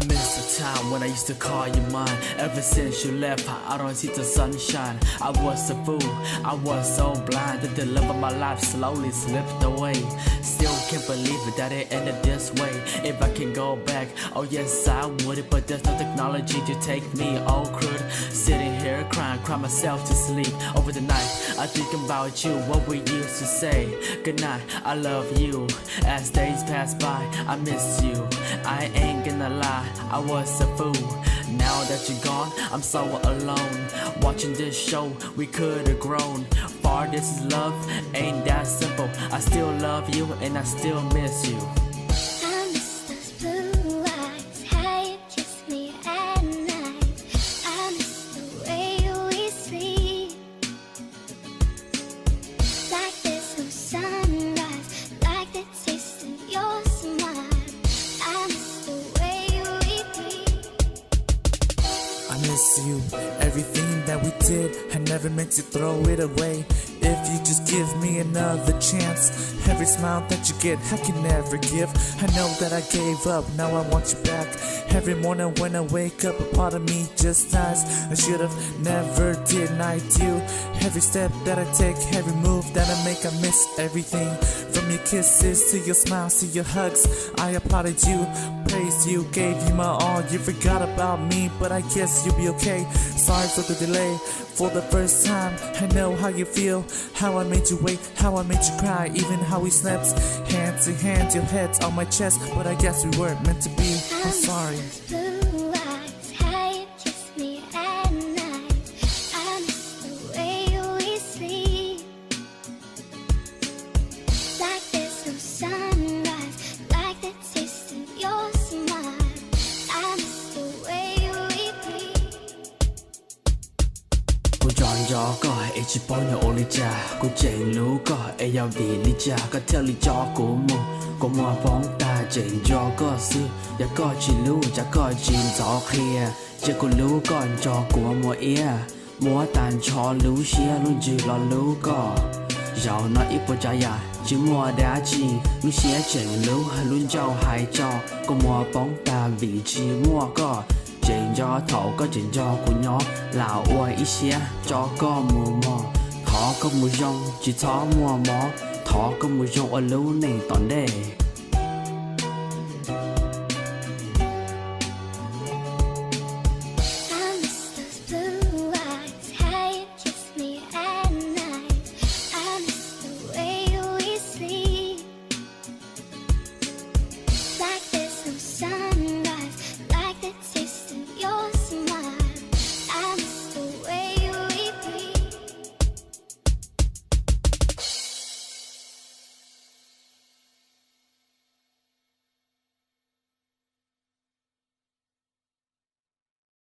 miss the time when I used to call you mine. Ever since you left, I don't see the sunshine. I was a fool, I was so blind that the love of my life slowly slipped away. Still can't believe it that it ended this way. If I can go back, oh yes I would. But there's no technology to take me all crude. Sitting here crying, cry myself to sleep. Over the night, I think about you, what we used to say. Good night, I love you. As days pass by, I miss you. I ain't gonna lie, I was a fool. Now that you're gone, I'm so alone. Watching this show, we could've grown. Far this is love, ain't that simple. I still love you and I still miss you. I miss those blue eyes, how you kiss me at night. I miss the way we sleep. Like there's no sunrise, like the taste of your smile. I miss the way we breathe. I miss you, everything that we did. I never meant to throw it away. If you just give me another chance, every smile that you get, I can never give. I know that I gave up, now I want you back. Every morning when I wake up, a part of me just dies. I should've never denied you. Every step that I take, every move that I make, I miss everything. From your kisses to your smiles to your hugs, I applauded you, praised you, gave you my all. You forgot about me, but I guess you'll be okay. Sorry for the delay. For the first time, I know how you feel. How I made you wait, how I made you cry, even how we slept hand to hand, your head's on my chest. But I guess we weren't meant to be, I'm sorry. Blue eyes, how you kiss me at night. I miss the way we sleep. Like there's no sunrise, like the taste of your smile. I miss the way we breathe. กูย้อนย้อก็เอชิปอนอย่าโอลิจากูเจ๋งรู้ก็เอยาวดีลิจาก็เทลิจอกูมูกูมัวฟ้องตาเจ๋งยอก็ซื้ออย่าก็ชิรู้จะก็จีนจอเคลียจะกูรู้ก่อนจอกูมัวเอียมัวตานชอรู้เชียรุ่นจีรอรู้ก็ยาวน้อยอีปจายาจิมัวดาจีมีเสียเจ๋งรู้รุ่นเจ้าหายจอกูมัวฟ้องตาวีจีมัวก็เจ๋งยอเถาก็เจ๋งยอกูย้อเหล่าอวยอีเสียจอก็มัวมอท้อก็มัวยองจีท้อมัวหมอท้อก็มัวยองอรู้ในตอนเด้